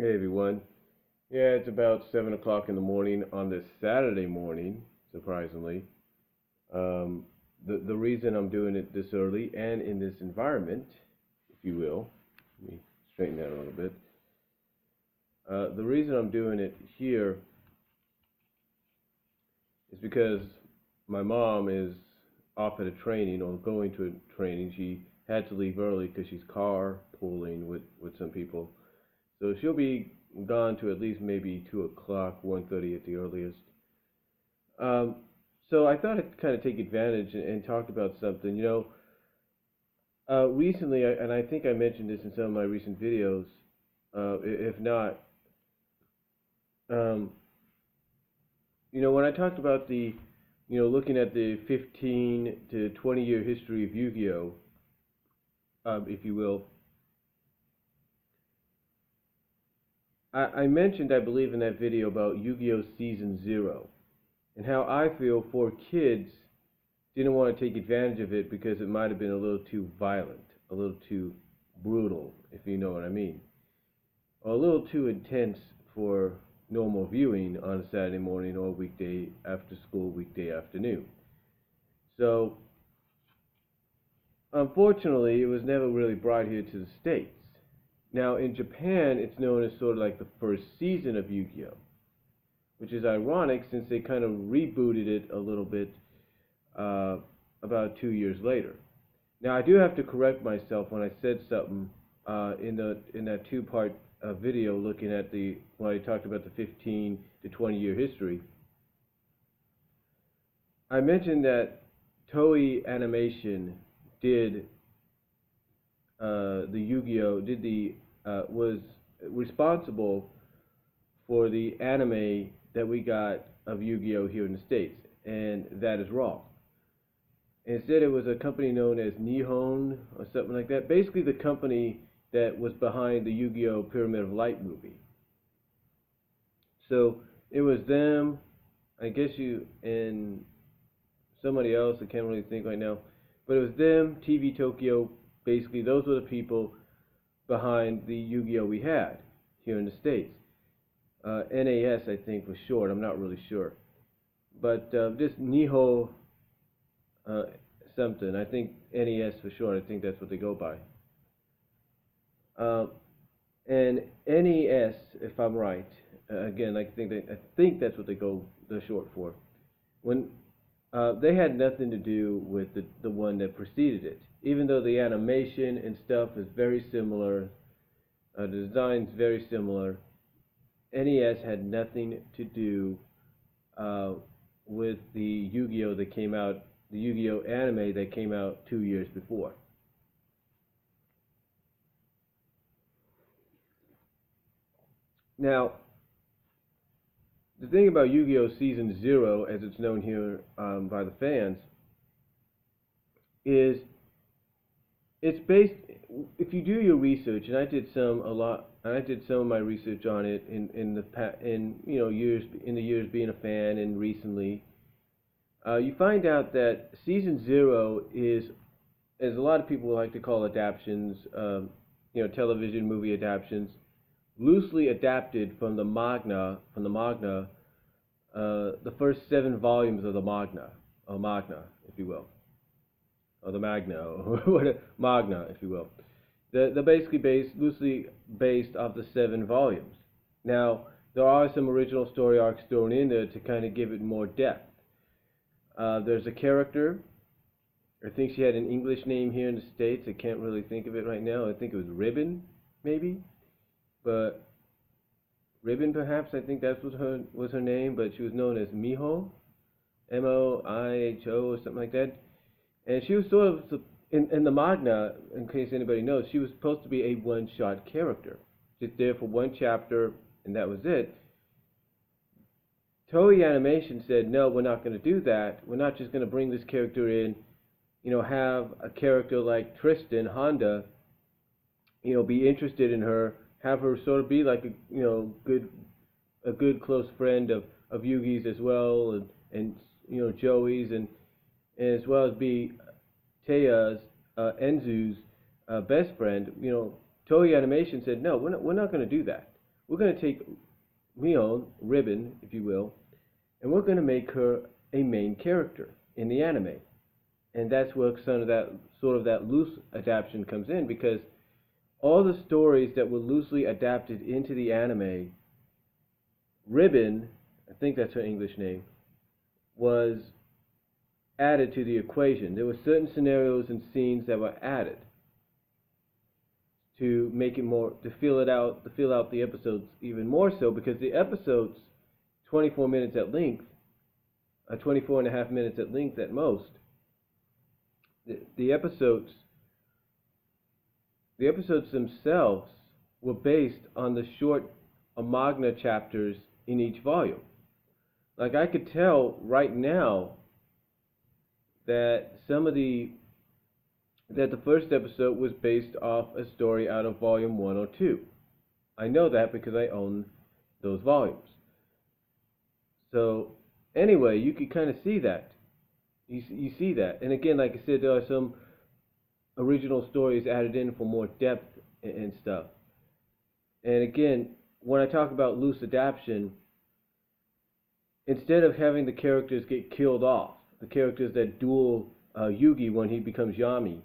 Hey everyone. Yeah, it's about 7 o'clock in the morning on this Saturday morning, surprisingly. Um, the reason I'm doing it this early and in this environment, if you will, let me straighten that a little bit. The reason I'm doing it here is because my mom is off at a training or going to a training. She had to leave early because she's carpooling with some people. So she'll be gone to at least maybe 2 o'clock, 1:30 at the earliest. Um, so I thought I'd kind of take advantage and talk about something. Recently, and I think I mentioned this in some of my recent videos. If not, um, when I talked about looking at the 15 to 20-year history of Yu-Gi-Oh, if you will, I mentioned, I believe, in that video about Yu-Gi-Oh Season Zero and how I feel for kids didn't want to take advantage of it because it might have been a little too violent, a little too brutal, if you know what I mean, or a little too intense for normal viewing on a Saturday morning or weekday after school, weekday afternoon. So, unfortunately, it was never really brought here to the States. Now, in Japan, it's known as sort of like the first season of Yu-Gi-Oh, which is ironic since they kind of rebooted it a little bit uh, about 2 years later. Now I do have to correct myself when I said something in that two-part video looking at when I talked about the 15 to 20-year history. I mentioned that Toei Animation did the Yu-Gi-Oh was responsible for the anime that we got of Yu-Gi-Oh here in the States, and that is wrong. Instead, it was a company known as Nihon or something like that. Basically, the company that was behind the Yu-Gi-Oh! Pyramid of Light movie. So it was them, I guess and somebody else, I can't really think right now, but it was them, TV Tokyo, basically those were the people behind the Yu-Gi-Oh! We had here in the States. NAS, I think, was short, I'm not really sure. But this Nihon uh, something. I think NES for short. I think that's what they go by. And NES, if I'm right, again, I think that's what the short for. When they had nothing to do with the one that preceded it, even though the animation and stuff is very similar, the design's very similar. NES had nothing to do with the Yu-Gi-Oh that came out, the Yu-Gi-Oh anime that came out 2 years before. Now, the thing about Yu-Gi-Oh! Season Zero, as it's known here by the fans, is it's based. If you do your research, and I did some a lot, and I did some of my research on it in years in the years being a fan and recently, you find out that Season Zero is, as a lot of people like to call adaptations, television movie adaptations, loosely adapted from the manga, the first 7 volumes of the manga, if you will, or the Magna, or Magna, if you will. They're basically loosely based off the 7 volumes. Now, there are some original story arcs thrown in there to kind of give it more depth. There's a character. I think she had an English name here in the States. I can't really think of it right now. I think it was Ribbon, maybe. But Ribbon, perhaps, I think that was her name, but she was known as Miho, Moiho, or something like that. And she was sort of, in the manga, in case anybody knows, she was supposed to be a one-shot character. Just there for one chapter, and that was it. Toei Animation said, no, we're not going to do that. We're not just going to bring this character in, have a character like Tristan, Honda, be interested in her, have her sort of be like a good close friend of Yugi's as well, and Joey's, and as well as be Teia's, Enzu's best friend. Toei Animation said, no, we're not going to do that. we're going to take Mion, Ribbon, if you will, and we're going to make her a main character in the anime. And that's where sort of that loose adaptation comes in, because all the stories that were loosely adapted into the anime, Ribbon, I think that's her English name, was added to the equation. There were certain scenarios and scenes that were added to make it more, to fill out the episodes even more so, because the episodes, 24 minutes at length, 24 and a half minutes at length at most, the episodes themselves were based on the short Amagna chapters in each volume. Like, I could tell right now that that the first episode was based off a story out of volume 1 or 2. I know that because I own those volumes. So anyway, you could kind of see that. You see that. And again, like I said, there are some original stories added in for more depth and stuff. And again, when I talk about loose adaptation, instead of having the characters get killed off, the characters that duel Yugi when he becomes Yami,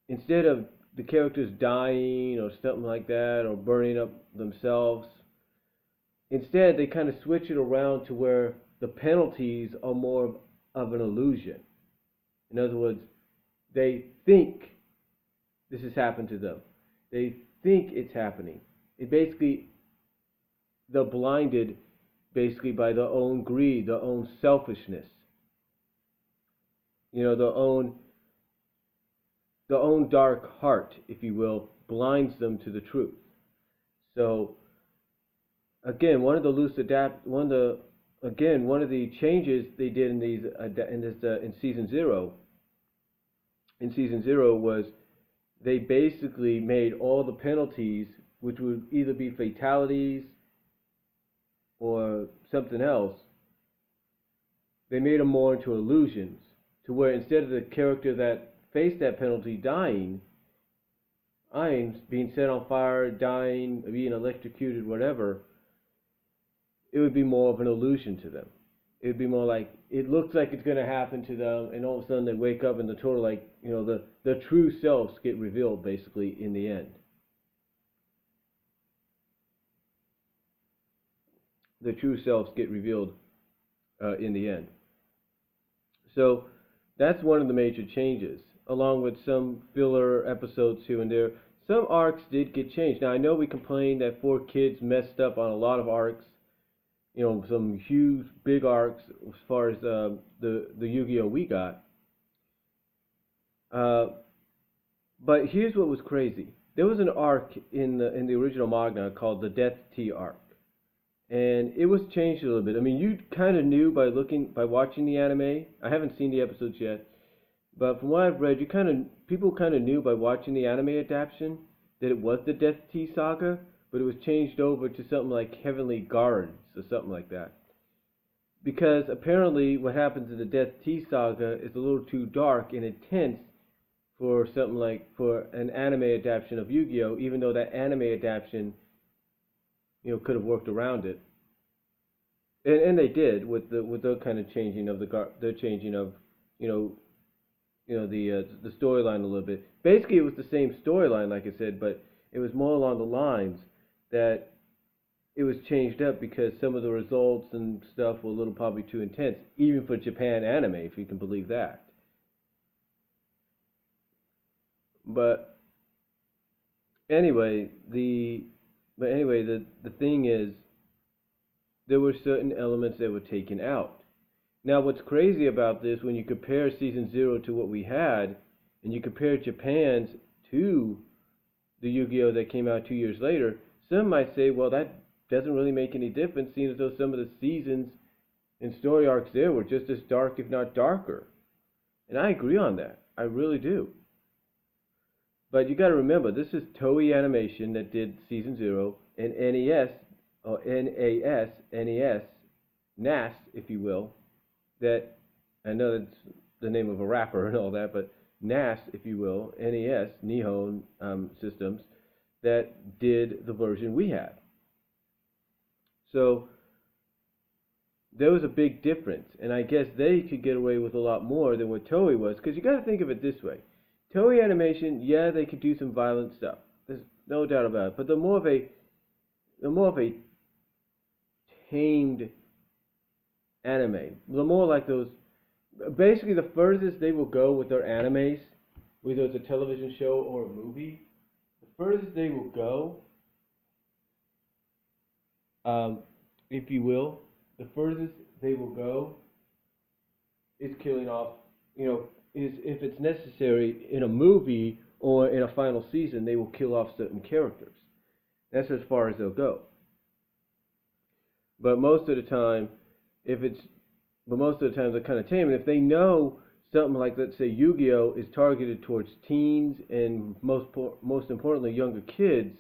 instead of the characters dying or something like that, or burning up themselves, instead they kind of switch it around to where the penalties are more of an illusion. In other words, they think this has happened to them. They think it's happening. It basically, they're blinded basically by their own greed, their own selfishness. You know, their own dark heart, if you will, blinds them to the truth. So again, one of the changes they did in season zero was they basically made all the penalties, which would either be fatalities or something else, they made them more into illusions, to where instead of the character that faced that penalty dying, being set on fire, dying, being electrocuted, whatever, it would be more of an illusion to them. It would be more like, it looks like it's going to happen to them, and all of a sudden they wake up and the total, like, you know, the true selves get revealed basically in the end. The true selves get revealed in the end. So that's one of the major changes, along with some filler episodes here and there. Some arcs did get changed. Now, I know we complained that 4Kids messed up on a lot of arcs, you know, some huge, big arcs as far as the Yu-Gi-Oh! We got. But here's what was crazy. There was an arc in the original manga called the Death Tea arc. And it was changed a little bit. I mean, you kind of knew by watching the anime. I haven't seen the episodes yet, but from what I've read, people kind of knew by watching the anime adaptation that it was the Death Tea saga, but it was changed over to something like Heavenly Guards or something like that. Because apparently, what happens in the Death Tea saga is a little too dark and intense for an anime adaptation of Yu-Gi-Oh! Even though that anime adaptation, you know, could have worked around it, and they did with the kind of changing of the storyline a little bit. Basically, it was the same storyline, like I said, but it was more along the lines that it was changed up because some of the results and stuff were a little probably too intense, even for Japan anime, if you can believe that. But anyway, the thing is, there were certain elements that were taken out. Now, what's crazy about this, when you compare Season 0 to what we had, and you compare Japan's to the Yu-Gi-Oh! That came out 2 years later, some might say, well, that doesn't really make any difference, seeing as though some of the seasons and story arcs there were just as dark, if not darker. And I agree on that. I really do. But you got to remember, this is Toei Animation that did Season 0, and NES, or NAS, if you will, that, I know that's the name of a rapper and all that, but NAS, if you will, NES, Nihon Systems, that did the version we had. So there was a big difference, and I guess they could get away with a lot more than what Toei was, because you got to think of it this way: Toei Animation, yeah, they could do some violent stuff. There's no doubt about it. But the more of a tamed anime, the more like those. Basically, the furthest they will go with their animes, whether it's a television show or a movie, the furthest they will go, if you will, the furthest they will go is killing off, is if it's necessary in a movie or in a final season, they will kill off certain characters. That's as far as they'll go. But most of the time, if it's, but most of the time they're kind of tame. And if they know something like, let's say, Yu-Gi-Oh is targeted towards teens and most importantly younger kids,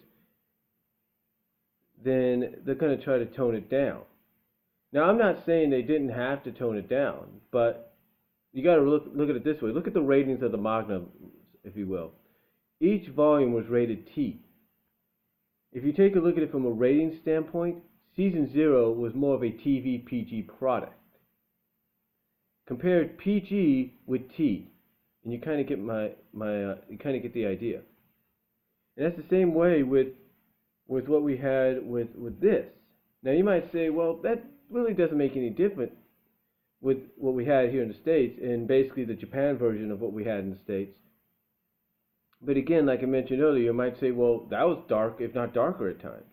then they're going to try to tone it down. Now, I'm not saying they didn't have to tone it down, but you got to look at it this way. Look at the ratings of the manga, if you will. Each volume was rated T. If you take a look at it from a rating standpoint, Season 0 was more of a TV PG product. Compared PG with T, and you kind of get you kind of get the idea. And that's the same way with what we had with this. Now you might say, well, that really doesn't make any difference with what we had here in the States and basically the Japan version of what we had in the States. But again, like I mentioned earlier, you might say, well, that was dark, if not darker at times.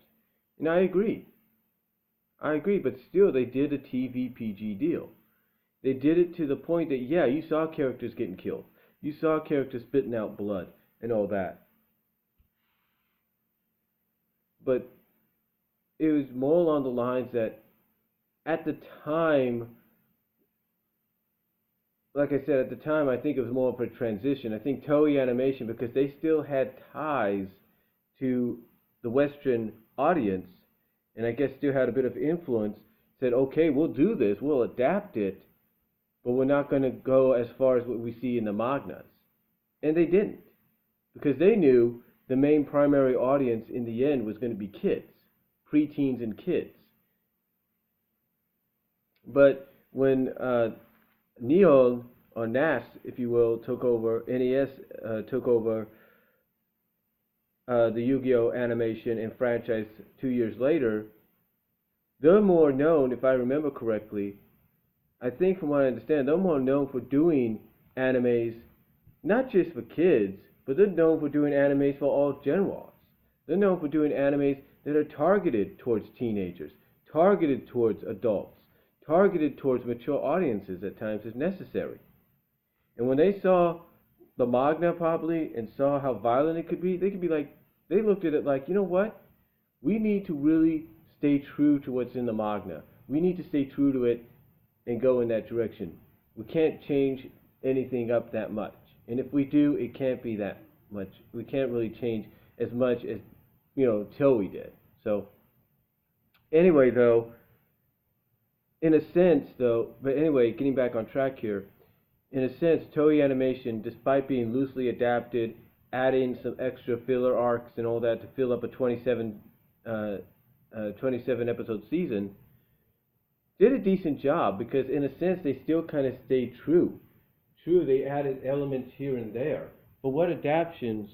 And I agree, but still they did a TV PG deal. They did it to the point that, yeah, you saw characters getting killed. You saw characters spitting out blood and all that. But it was more along the lines that at the time, like I said, at the time I think it was more of a transition. I think Toei Animation, because they still had ties to the Western audience, and I guess still had a bit of influence, said, okay, we'll do this, we'll adapt it, but we're not going to go as far as what we see in the mangas. And they didn't, because they knew the main primary audience in the end was going to be kids, preteens and kids. But when Neon, or NAS, if you will, took over, NES took over the Yu-Gi-Oh! Animation and franchise 2 years later, they're more known, if I remember correctly, I think from what I understand, they're more known for doing animes, not just for kids, but they're known for doing animes for all genres. They're known for doing animes that are targeted towards teenagers, targeted towards adults, targeted towards mature audiences at times if necessary. And when they saw the manga probably and saw how violent it could be, they looked at it like, you know what? We need to really stay true to what's in the manga. We need to stay true to it and go in that direction. We can't change anything up that much. And if we do, it can't be that much. We can't really change as much as, Toei did. So, anyway, though, in a sense, getting back on track here, in a sense, Toei Animation, despite being loosely adapted, adding some extra filler arcs and all that to fill up a 27 episode season, did a decent job because in a sense they still kind of stayed true. True, they added elements here and there. But what adaptations,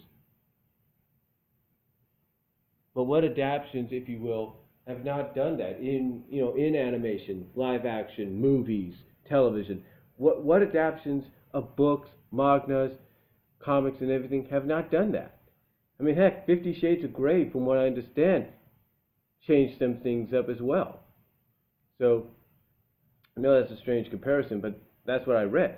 if you will, have not done that in animation, live action, movies, television? What adaptations of books, mangas, comics, and everything have not done that? I mean, heck, 50 Shades of Grey, from what I understand, changed some things up as well. So, I know that's a strange comparison, but that's what I read.